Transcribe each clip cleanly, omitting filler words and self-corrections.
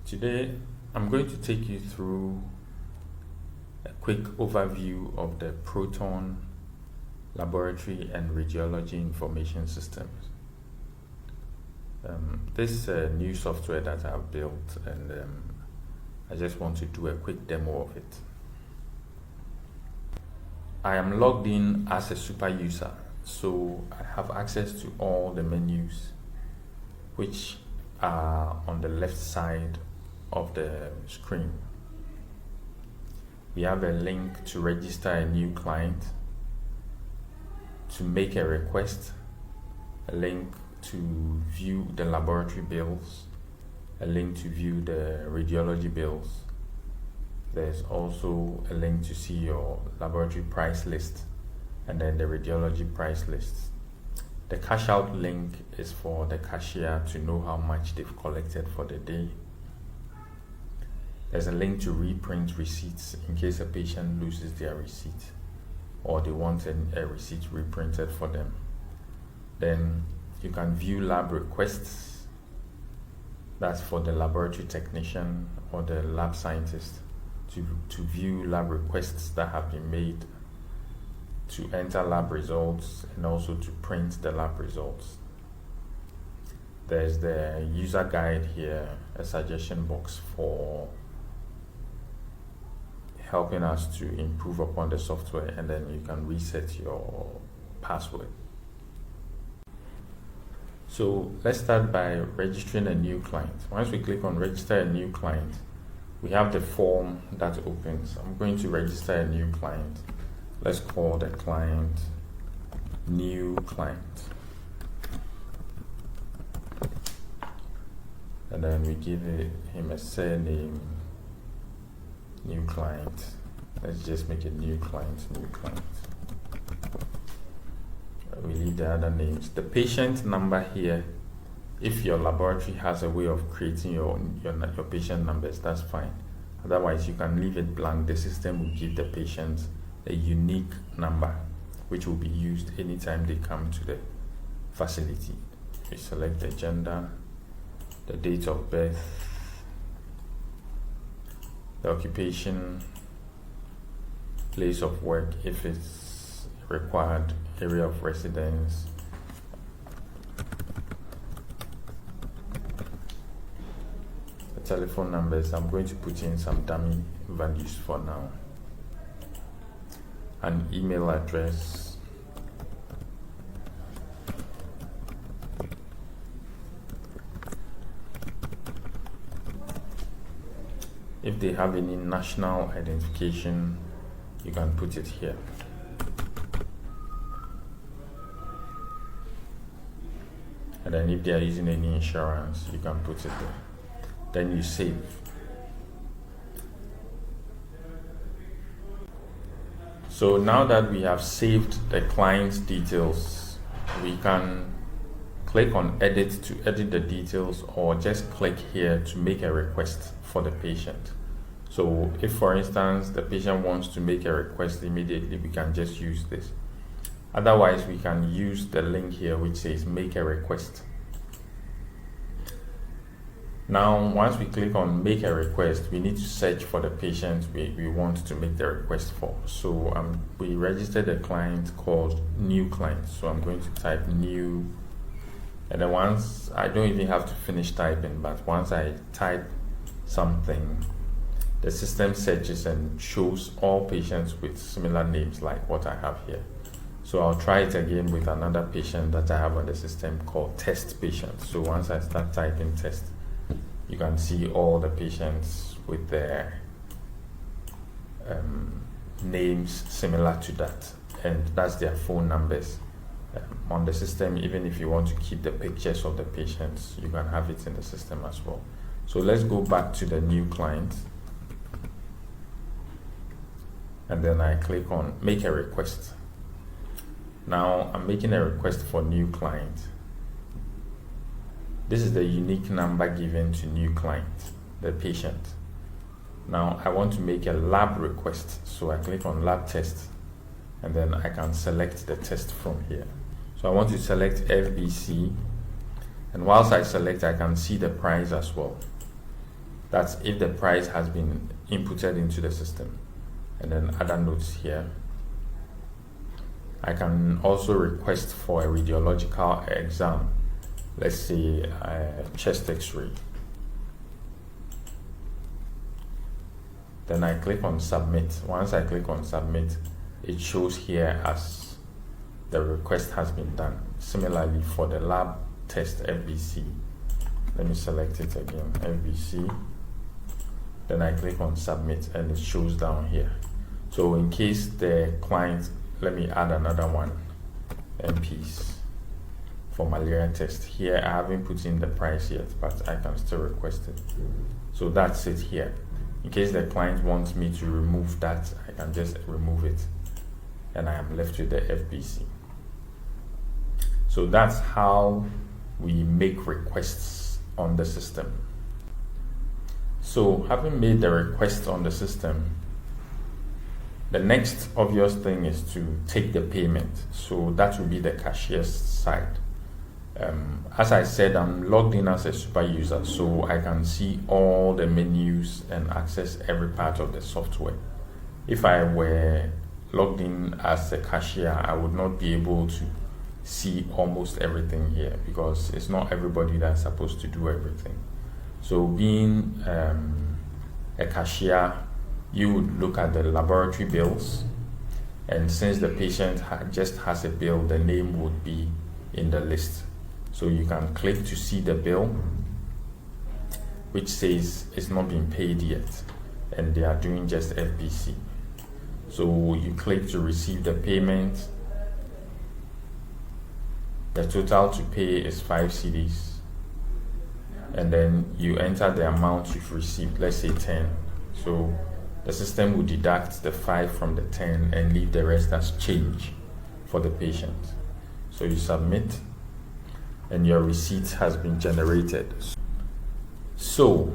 Today, I'm going to take you through a quick overview of the Proton Laboratory and Radiology Information Systems. This is a new software that I've built, and I just want to do a quick demo of it. I am logged in as a super user, so I have access to all the menus which are on the left side of the screen. We have a link to register a new client, to make a request, a link to view the laboratory bills, a link to view the radiology bills. There's also a link to see your laboratory price list and then the radiology price list. The cash out link is for the cashier to know how much they've collected for the day. There's a link to reprint receipts in case a patient loses their receipt or they want a receipt reprinted for them. Then you can view lab requests. That's for the laboratory technician or the lab scientist to view lab requests that have been made, to enter lab results, and also to print the lab results. There's the user guide here, a suggestion box for helping us to improve upon the software, and then you can reset your password. So let's start by registering a new client. Once we click on register a new client, we have the form that opens. I'm going to register a new client. Let's call the client new client. And then we give him a surname, new client. Let's just make a new client. We leave the other names. The patient number here, if your laboratory has a way of creating your patient numbers, that's fine. Otherwise, you can leave it blank. The system will give the patient a unique number which will be used anytime they come to the facility. We select the gender, the date of birth, the occupation, place of work if it's required, area of residence, the telephone numbers. I'm going to put in some dummy values for now. An email address, if they have any national identification, you can put it here. And then if they are using any insurance, you can put it there. Then you save. So now that we have saved the client's details, we can click on edit to edit the details, or just click here to make a request for the patient. So if, for instance, the patient wants to make a request immediately, we can just use this. Otherwise, we can use the link here which says make a request. Now, once we click on make a request, we need to search for the patient we want to make the request for. So we registered a client called new client. So I'm going to type new, and then once, I don't even have to finish typing, but once I type something, the system searches and shows all patients with similar names like what I have here. So I'll try it again with another patient that I have on the system called test patient. So once I start typing test, you can see all the patients with their names similar to that, and that's their phone numbers on the system. Even if you want to keep the pictures of the patients, you can have it in the system as well. So let's go back to the new client, and then I click on make a request. Now I'm making a request for new client. This is the unique number given to new client, the patient. Now I want to make a lab request, so I click on lab test, and then I can select the test from here. So I want to select FBC, and whilst I select, I can see the price as well. That's if the price has been inputted into the system. And then other notes here. I can also request for a radiological exam, let's say a chest x-ray. Then I click on submit. Once I click on submit, it shows here as the request has been done. Similarly for the lab test FBC, let me select it again, FBC. Then I click on submit and it shows down here. So in case the client, let me add another one, MPs for malaria test. Here I haven't put in the price yet, but I can still request it. So that's it here. In case the client wants me to remove that, I can just remove it and I am left with the FBC. So that's how we make requests on the system. So having made the request on the system, the next obvious thing is to take the payment. So that will be the cashier's side. As I said, I'm logged in as a super user, so I can see all the menus and access every part of the software. If I were logged in as a cashier, I would not be able to see almost everything here because it's not everybody that's supposed to do everything. So being a cashier, you would look at the laboratory bills, and since the patient just has a bill, the name would be in the list. So you can click to see the bill, which says it's not been paid yet, and they are doing just FBC. So you click to receive the payment. The total to pay is 5 cedis, and then you enter the amount you've received, let's say 10. So the system will deduct the 5 from the 10 and leave the rest as change for the patient. So you submit and your receipt has been generated. So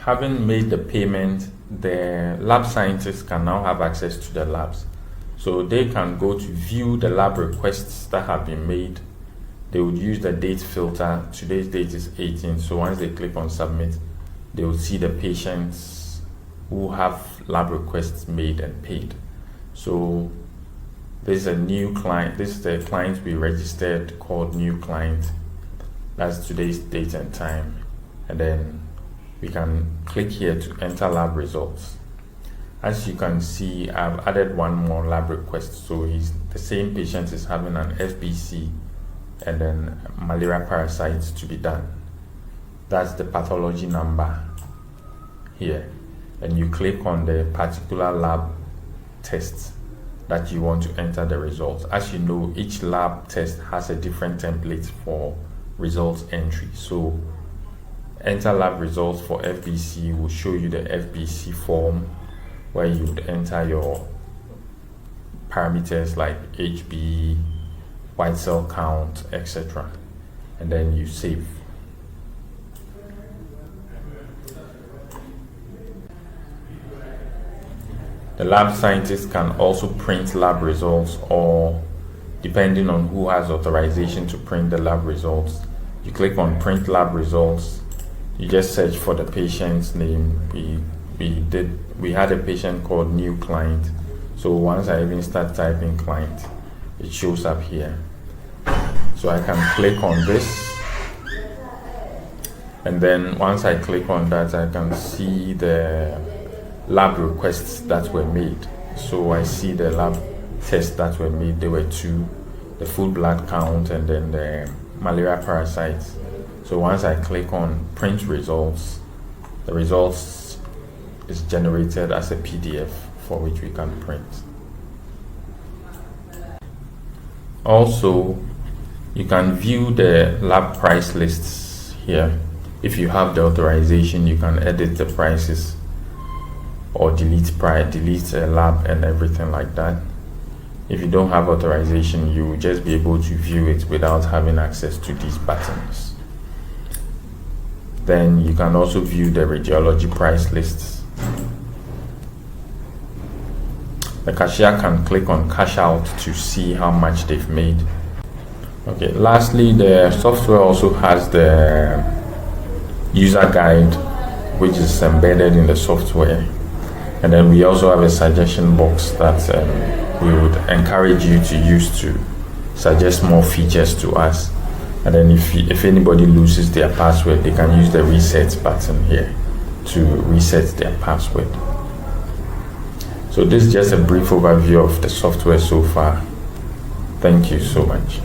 having made the payment, the lab scientists can now have access to the labs. So they can go to view the lab requests that have been made. They would use the date filter. Today's date is 18. So once they click on submit, they will see the patients who have lab requests made and paid. So there's a new client. This is the client we registered called new client. That's today's date and time. And then we can click here to enter lab results. As you can see, I've added one more lab request. So the same patient is having an FBC and then malaria parasites to be done. That's the pathology number here. And you click on the particular lab test that you want to enter the results. As you know, each lab test has a different template for results entry. So enter lab results for FBC will show you the FBC form where you would enter your parameters like HB, white cell count, etc. And then you save. The lab scientist can also print lab results, or depending on who has authorization to print the lab results, you click on print lab results. You just search for the patient's name. We had a patient called new client. So once I even start typing client, it shows up here. So I can click on this, and then once I click on that, I can see the lab requests that were made. So I see the lab tests that were made. There were 2, the full blood count and then the malaria parasites. So once I click on print results, the results is generated as a PDF for which we can print. Also, you can view the lab price lists here. If you have the authorization, you can edit the prices or delete a lab and everything like that. If you don't have authorization, you will just be able to view it without having access to these buttons. Then you can also view the radiology price lists. The cashier can click on cash out to see how much they've made. Okay, lastly, the software also has the user guide which is embedded in the software. And then we also have a suggestion box that we would encourage you to use to suggest more features to us. And then if anybody loses their password, they can use the reset button here to reset their password. So this is just a brief overview of the software so far. Thank you so much.